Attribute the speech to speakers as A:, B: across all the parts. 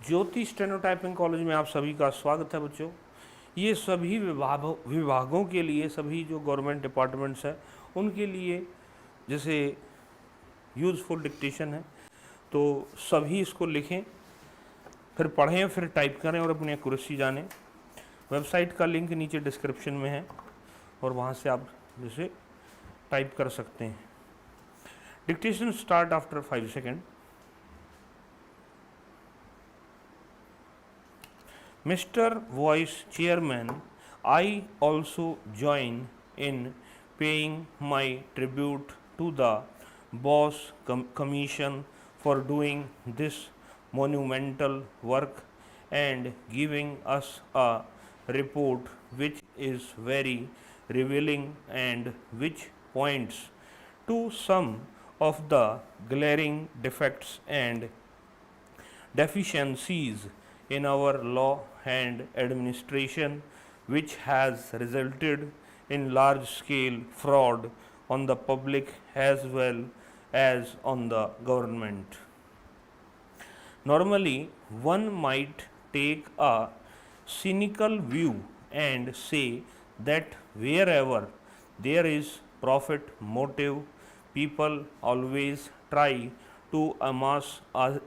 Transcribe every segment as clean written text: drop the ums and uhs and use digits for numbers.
A: ज्योति steno typing college में आप सभी का स्वागत है बच्चों। ये सभी विभागों के लिए, सभी जो गवर्नमेंट डिपार्टमेंट्स हैं उनके लिए जैसे यूज़फुल डिक्टेशन है, तो सभी इसको लिखें, फिर पढ़ें, फिर टाइप करें और अपनी एक्यूरेसी जानें। वेबसाइट का लिंक नीचे डिस्क्रिप्शन में है और वहाँ से आप जैसे टाइप कर सकते हैं। Dictation start after 5 second. Mr. Vice Chairman, I also join in paying my tribute to the Boss Commission for doing this monumental work and giving us a report which is very revealing and which points to some of the glaring defects and deficiencies in our law and administration, which has resulted in large scale fraud on the public as well as on the government. Normally, one might take a cynical view and say that wherever there is profit motive, people always try to amass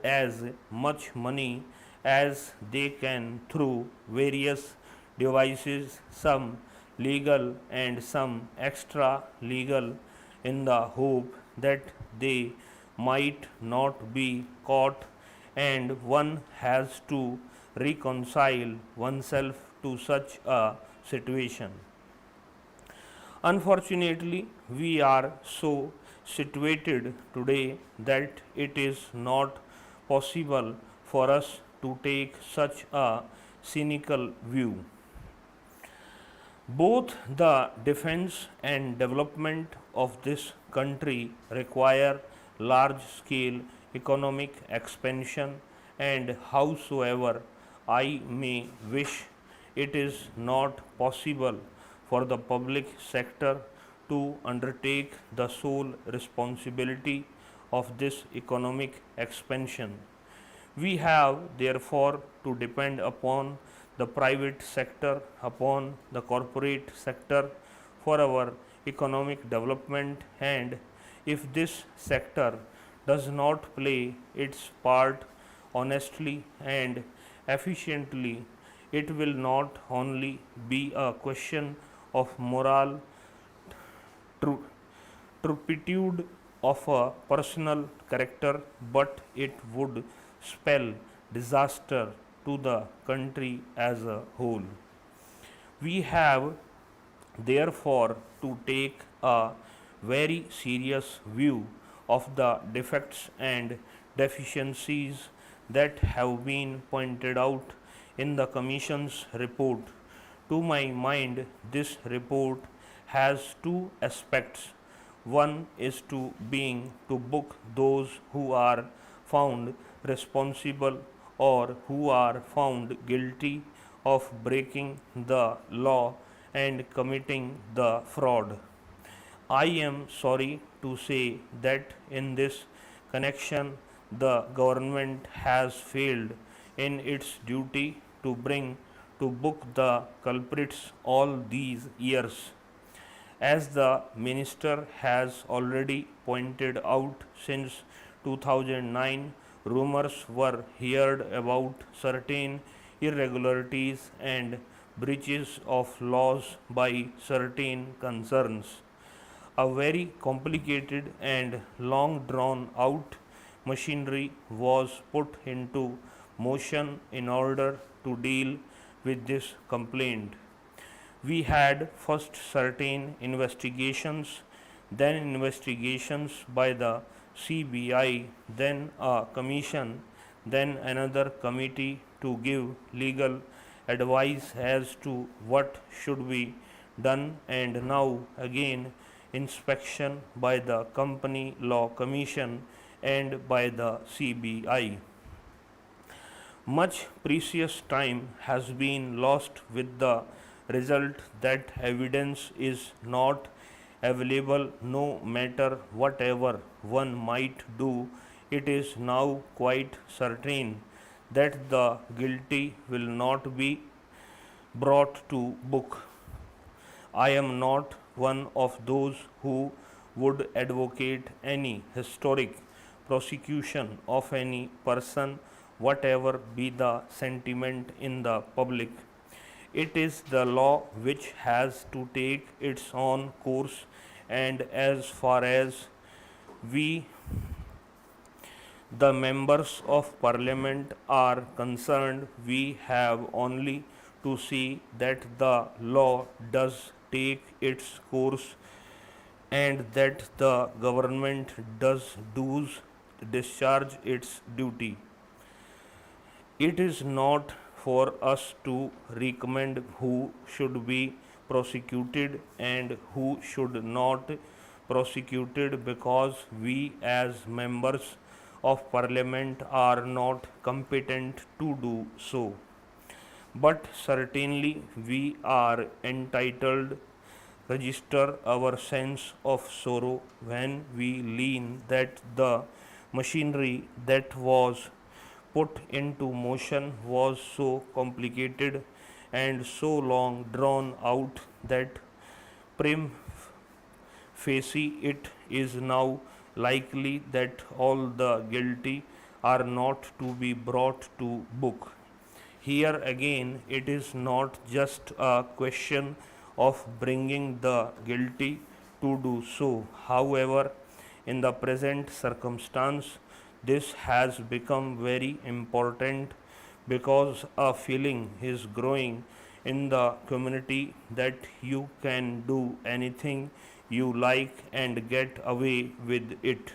A: as much money as they can through various devices, some legal and some extra legal, in the hope that they might not be caught, and one has to reconcile oneself to such a situation. Unfortunately, we are so situated today that it is not possible for us to take such a cynical view. Both the defense and development of this country require large scale economic expansion, and howsoever I may wish, it is not possible for the public sector to undertake the sole responsibility of this economic expansion. We have therefore to depend upon the private sector, upon the corporate sector for our economic development, and if this sector does not play its part honestly and efficiently, it will not only be a question of moral turpitude of a personal character, but it would spell disaster to the country as a whole. We have therefore to take a very serious view of the defects and deficiencies that have been pointed out in the Commission's report. To my mind, this report has two aspects. One is to book those who are found responsible or who are found guilty of breaking the law and committing the fraud. I am sorry to say that in this connection, the government has failed in its duty to bring to book the culprits all these years. As the minister has already pointed out, since 2009, rumors were heard about certain irregularities and breaches of laws by certain concerns. A very complicated and long drawn out machinery was put into motion in order to deal with this complaint. We had first certain investigations, then investigations by the CBI, then a commission, then another committee to give legal advice as to what should be done, and now again inspection by the Company Law Commission and by the CBI. Much precious time has been lost, with the result that evidence is not available. No matter whatever one might do, it is now quite certain that the guilty will not be brought to book. I am not one of those who would advocate any historic prosecution of any person, whatever be the sentiment in the public. It is the law which has to take its own course, and as far as we, the members of parliament, are concerned, we have only to see that the law does take its course and that the government does discharge its duty. It is not for us to recommend who should be prosecuted and who should not prosecuted, because we as members of parliament are not competent to do so. But certainly we are entitled register our sense of sorrow when we learn that the machinery that was put into motion was so complicated and so long drawn out that prim facie it is now likely that all the guilty are not to be brought to book. Here again, it is not just a question of bringing the guilty to do so. However, in the present circumstance, this has become very important because a feeling is growing in the community that you can do anything you like and get away with it,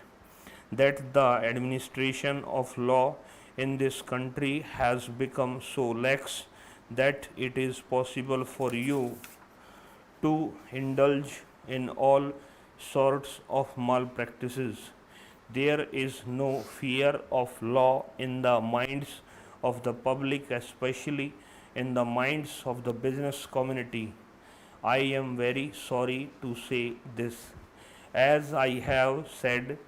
A: that the administration of law in this country has become so lax that it is possible for you to indulge in all sorts of malpractices. There is no fear of law in the minds of the public, especially in the minds of the business community. I am very sorry to say this. As I have said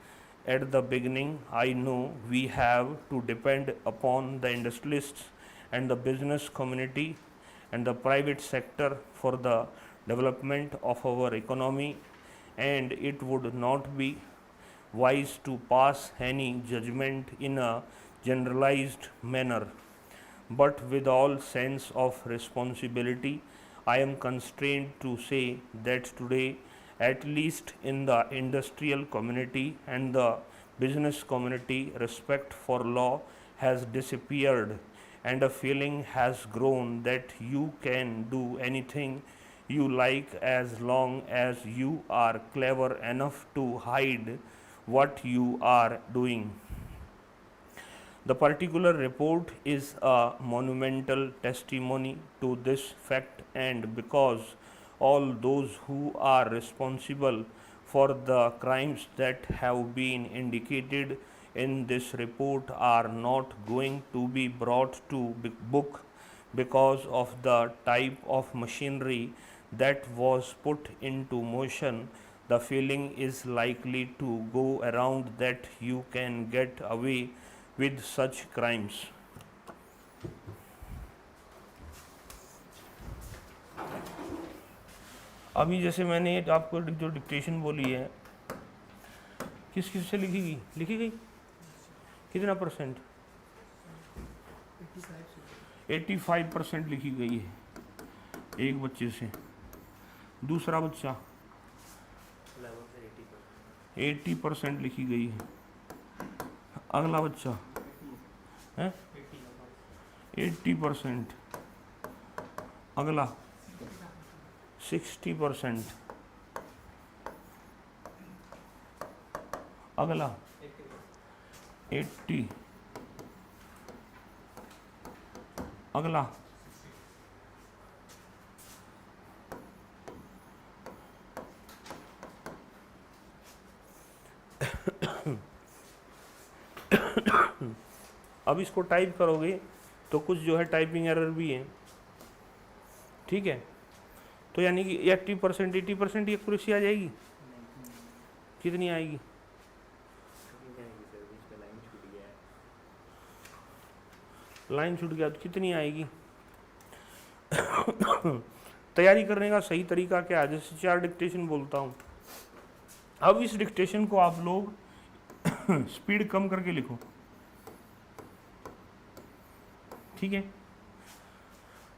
A: at the beginning, I know we have to depend upon the industrialists and the business community and the private sector for the development of our economy, and it would not be wise to pass any judgment in a generalized manner. But with all sense of responsibility, I am constrained to say that today, at least in the industrial community and the business community, respect for law has disappeared, and a feeling has grown that you can do anything you like as long as you are clever enough to hide what you are doing. The particular report is a monumental testimony to this fact, and because all those who are responsible for the crimes that have been indicated in this report are not going to be brought to book because of the type of machinery that was put into motion, the feeling is likely to go around that you can get away with such crimes. अभी जैसे मैंने आपको जो dictation बोली है, किस किस से लिखी गई कितना परसेंट? 85% लिखी गई है एक बच्चे से। दूसरा बच्चा 80% लिखी गई है। अगला बच्चा है 80%। अगला 60%। अगला 80। अगला अब इसको टाइप करोगे तो कुछ जो है टाइपिंग एरर भी है, ठीक है। तो यानी कि 80% 80% की एक्यूरेसी आ जाएगी। कितनी आएगी? लाइन छूट गया तो कितनी आएगी। तैयारी करने का सही तरीका क्या है, जैसे 4 डिक्टेशन बोलता हूँ। अब इस डिक्टेशन को आप लोग स्पीड कम करके लिखो, ठीक है।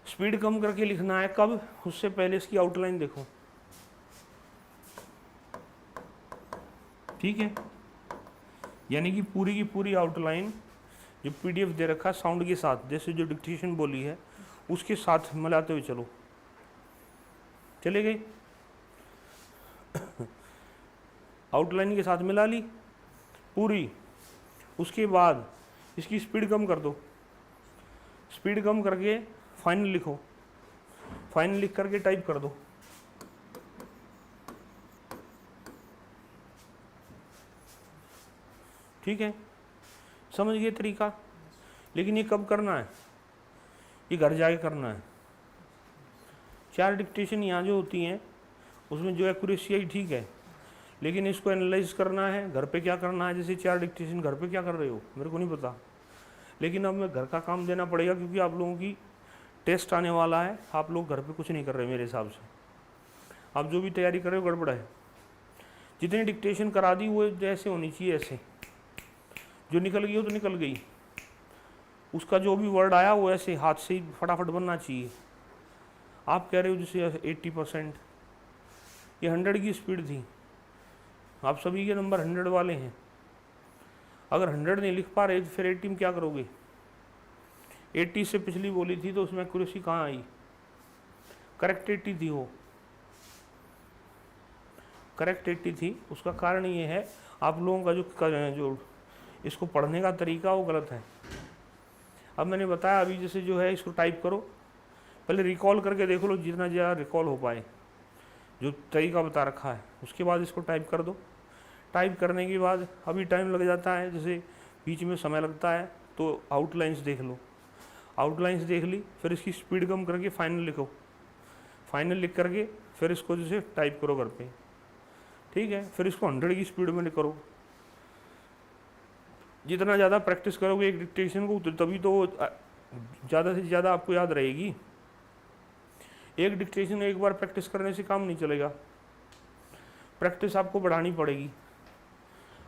A: स्पीड कम करके लिखना है, कब, उससे पहले इसकी आउटलाइन देखो, ठीक है। यानी कि पूरी की पूरी आउटलाइन जो पीडीएफ दे रखा है साउंड के साथ, जैसे जो डिक्टेशन बोली है उसके साथ मिलाते हुए चलो, चले गए। आउटलाइन के साथ मिला ली पूरी, उसके बाद इसकी स्पीड कम कर दो, स्पीड कम करके फाइनल लिखो, फाइनल लिख करके टाइप कर दो, ठीक है। समझ गए तरीका। लेकिन ये कब करना है, ये घर जाके करना है। 4 डिक्टेशन यहाँ जो होती हैं उसमें जो एक्यूरेसी आई ठीक है, लेकिन इसको एनालाइज करना है घर पे, क्या करना है। जैसे 4 डिक्टेशन घर पे क्या कर रहे हो मेरे को नहीं पता, लेकिन अब मैं घर का काम देना पड़ेगा क्योंकि आप लोगों की टेस्ट आने वाला है। आप लोग घर पे कुछ नहीं कर रहे मेरे हिसाब से, आप जो भी तैयारी कर रहे हो गड़बड़ है। जितनी डिक्टेशन करा दी वो जैसे होनी चाहिए ऐसे, जो निकल गई हो तो निकल गई, उसका जो भी वर्ड आया वो ऐसे हाथ से ही फटाफट बनना चाहिए। आप कह रहे हो जैसे 80%, ये 100 की स्पीड थी, आप सभी के नंबर 100 वाले हैं। अगर 100 नहीं लिख पा रहे तो फिर 80 में क्या करोगे। 80 से पिछली बोली थी तो उसमें एक्यूरेसी कहाँ आई, करेक्ट 80 थी, वो करेक्ट 80 थी। उसका कारण ये है आप लोगों का जो इसको पढ़ने का तरीका वो गलत है। अब मैंने बताया अभी जैसे जो है इसको टाइप करो, पहले रिकॉल करके देख लो जितना ज़्यादा रिकॉल हो पाए जो तरीका बता रखा है, उसके बाद इसको टाइप कर दो। टाइप करने के बाद अभी टाइम लग जाता है, जैसे बीच में समय लगता है, तो आउटलाइंस देख लो, आउटलाइंस देख ली, फिर इसकी स्पीड कम करके फाइनल लिखो, फाइनल लिख करके फिर इसको जैसे टाइप करो घर पे, ठीक है। फिर इसको 100 की स्पीड में करो। जितना ज़्यादा प्रैक्टिस करोगे एक डिक्टेशन को तभी तो ज़्यादा से ज़्यादा आपको याद रहेगी। एक डिक्टेशन एक बार प्रैक्टिस करने से काम नहीं चलेगा, प्रैक्टिस आपको बढ़ानी पड़ेगी।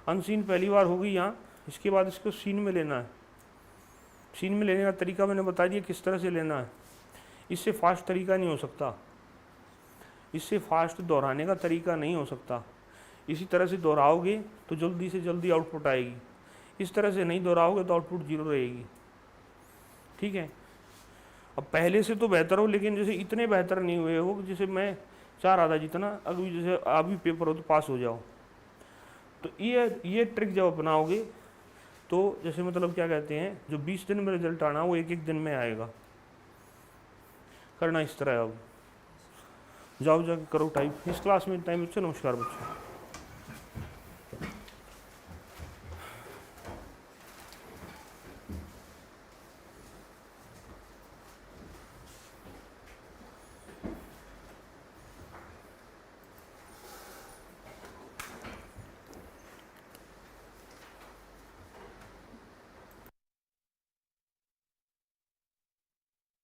A: अनसीन पहली बार होगी यहाँ, इसके बाद इसको सीन में लेना है। सीन में लेने का तरीका मैंने बता दिया किस तरह से लेना है। इससे फास्ट तरीका नहीं हो सकता, इससे फास्ट दोहराने का तरीका नहीं हो सकता। इसी तरह से दोहराओगे तो जल्दी से जल्दी आउटपुट आएगी, इस तरह से नहीं दोहराओगे तो आउटपुट 0 रहेगी, ठीक है। अब पहले से तो बेहतर हो, लेकिन जैसे इतने बेहतर नहीं हुए हो जैसे मैं चाह रहा था जितना, अभी जैसे अभी पेपर हो तो पास हो जाओ। तो ये ट्रिक जब अपनाओगे तो जैसे मतलब क्या कहते हैं, जो 20 दिन में रिजल्ट आना वो एक दिन में आएगा। करना इस तरह है। अब जाओ जाके करो टाइप। इस क्लास में टाइम। नमस्कार बच्चों।